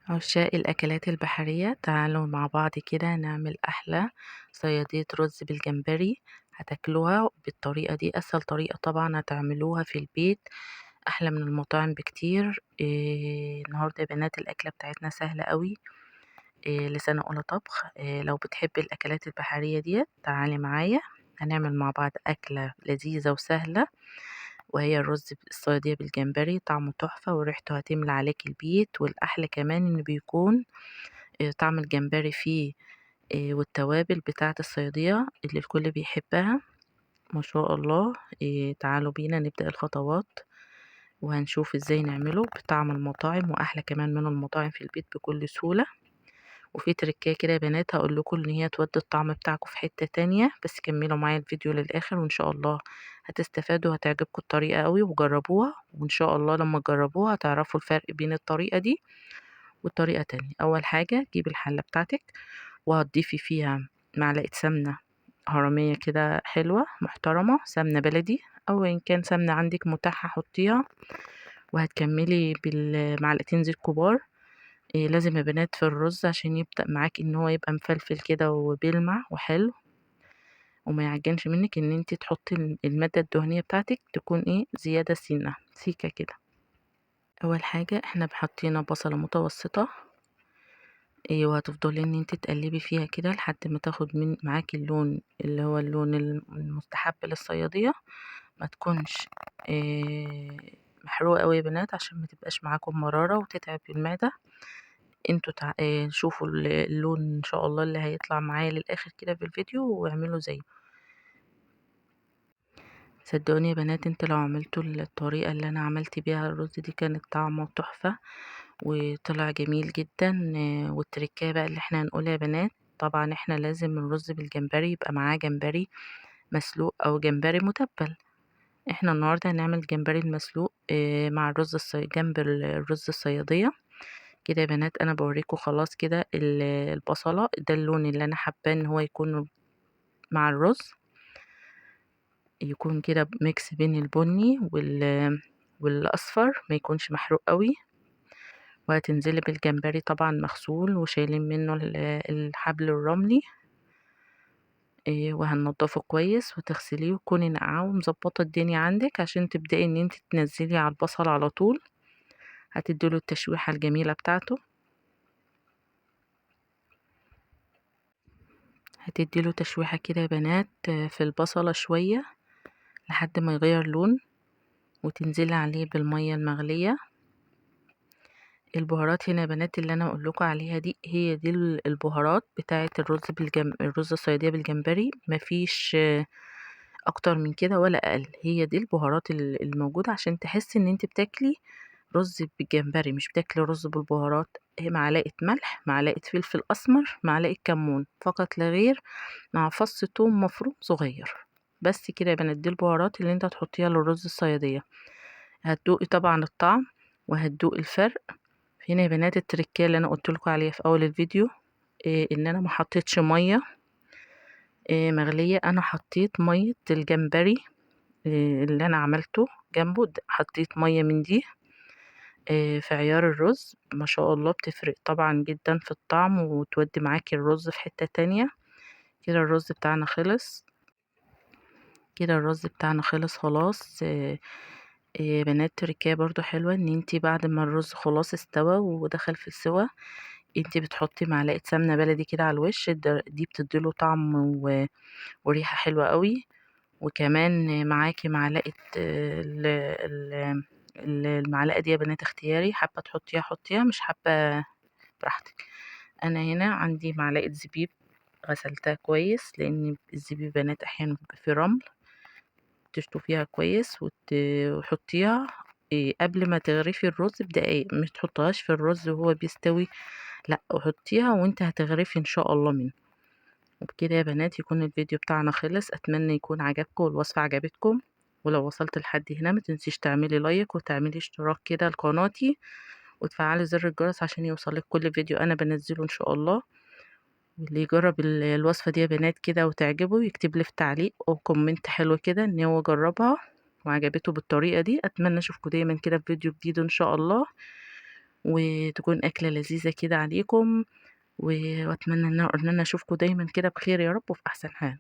عشاق الأكلات البحرية، تعالوا مع بعض كده نعمل أحلى صيادية رز بالجمبري. هتاكلوها بالطريقة دي، أسهل طريقة طبعا هتعملوها في البيت، أحلى من المطاعم بكتير. النهاردة يا بنات الأكلة بتاعتنا سهلة قوي. لسنة أولى طبخ. لو بتحبي الأكلات البحرية دي تعالي معايا، هنعمل مع بعض أكلة لذيذة وسهلة، وهي الرز الصيادية بالجمبري. طعمه تحفة وريحته هتملى عليك البيت، والأحلى كمان إنه بيكون طعم الجمبري فيه والتوابل بتاعة الصيادية اللي الكل بيحبها ما شاء الله. تعالوا بينا نبدأ الخطوات، وهنشوف ازاي نعمله بطعم المطاعم واحلى كمان من المطاعم في البيت بكل سهولة. وفي تركية كده يا بنات هقول لكم ان هي تودي الطعم بتاعكم في حتة تانية، بس كملوا معايا الفيديو للآخر وان شاء الله هتستفادوا وهتعجبكم الطريقة قوي، وجربوها وان شاء الله لما تجربوها هتعرفوا الفرق بين الطريقة دي والطريقة تانية. اول حاجة جيبي الحلة بتاعتك وهتضيفي فيها معلقة سمنة هرمية كده حلوة محترمة، سمنة بلدي أو إن كان سمنة عندك متاحة حطيها، وهتكملي بالمعلقتين زيت كبار. لازم يا بنات في الرز عشان يبدأ معاك ان هو يبقى مفلفل كده وبيلمع وحلو وما يعجنش منك، ان انت تحطي المادة الدهنية بتاعتك تكون زيادة سنة سيكة كده. اول حاجة احنا حطينا بصلة متوسطة، وهتفضلي ان انت تقلبي فيها كده لحد ما تاخد من معاكي اللون اللي هو اللون المستحب للصيادية. ما تكونش محروقة قوي يا بنات عشان ما تبقاش معاكم مرارة وتتعب المعدة. انتوا شوفوا اللون ان شاء الله اللي هيطلع معايا للاخر كده في الفيديو واعملوا زيه. صدقوني يا بنات انت لو عملتوا الطريقة اللي انا عملت بيها الرز دي كانت طعمه تحفة وطلع جميل جدا. والتركية بقى اللي احنا هنقولها يا بنات، طبعا احنا لازم الرز بالجمبري يبقى معاه جمبري مسلوق او جمبري متبل. احنا النهاردة هنعمل جمبري المسلوق مع الرز جنب الرز الصيادية كده يا بنات. انا بوريكم خلاص كده البصلة ده اللون اللي انا حابة ان هو يكون مع الرز، يكون كده ميكس بين البني والاصفر، ما يكونش محروق قوي. وهتنزلي بالجمبري طبعا مغسول وشايلين منه الحبل الرملي. وهنضفه كويس وتغسليه وكوني نقعاه ومظبطه الدنيا عندك عشان تبدأي ان انت تنزلي على البصل على طول. هتديله التشويحة الجميلة بتاعته، هتديله تشويحة كده يا بنات في البصلة شوية لحد ما يغير لون، وتنزلي عليه بالمية المغلية. البهارات هنا يا بنات اللي انا اقول لكم عليها دي هي دي البهارات بتاعه الرز الرز الصياديه بالجمبري، مفيش اكتر من كده ولا اقل. هي دي البهارات الموجوده عشان تحسي ان انت بتاكلي رز بالجمبري مش بتاكلي رز بالبهارات. هي معلقه ملح، معلقه فلفل اسمر، معلقه كمون فقط لا غير، مع فص ثوم مفروم صغير. بس كده يا بنات دي البهارات اللي انت هتحطيها للرز الصياديه. هتدوقي طبعا الطعم وهتدوقي الفرق. هنا يا بنات التركية اللي انا قلت لكم عليها في اول الفيديو، ان انا ما حطيتش ميه مغليه، انا حطيت ميه الجمبري اللي انا عملته جنبه حطيت ميه من دي في عيار الرز. ما شاء الله بتفرق طبعا جدا في الطعم وتودي معاكي الرز في حتة تانية. كده الرز بتاعنا خلص، كده الرز بتاعنا خلص خلاص. بنات تركية برضو حلوة ان انتي بعد ما الرز خلاص استوى ودخل في السوا، انتي بتحطي معلقة سمنة بلدي كده على الوش، دي بتديله طعم وريحة حلوة قوي. وكمان معاكي معلقة المعلقة دي يا بنات اختياري، حابة تحطيها حطيها، مش حابة براحتك. انا هنا عندي معلقة زبيب غسلتها كويس لان الزبيب بنات احيانا بيبقى فيه رمل، تشطفيها كويس وحطيها قبل ما تغرفي الرز بدقايق، مش تحطهاش في الرز وهو بيستوي، لا وحطيها وانت هتغرفي ان شاء الله منه. وبكده يا بنات يكون الفيديو بتاعنا خلص، اتمنى يكون عجبكم والوصفة عجبتكم. ولو وصلت لحد هنا ما تنسيش تعملي لايك وتعملي اشتراك كده لقناتي وتفعلي زر الجرس عشان يوصلك كل فيديو انا بنزله ان شاء الله. واللي يجرب الوصفة دي يا بنات كده وتعجبه يكتب لي في تعليق او كومنت حلو كده ان هو جربها وعجبته بالطريقة دي. اتمنى اشوفكم دايما كده في فيديو جديد ان شاء الله. وتكون أكلة لذيذة كده عليكم، وأتمنى إن أنا أشوفكم دايما كده بخير يا رب وفي أحسن حال.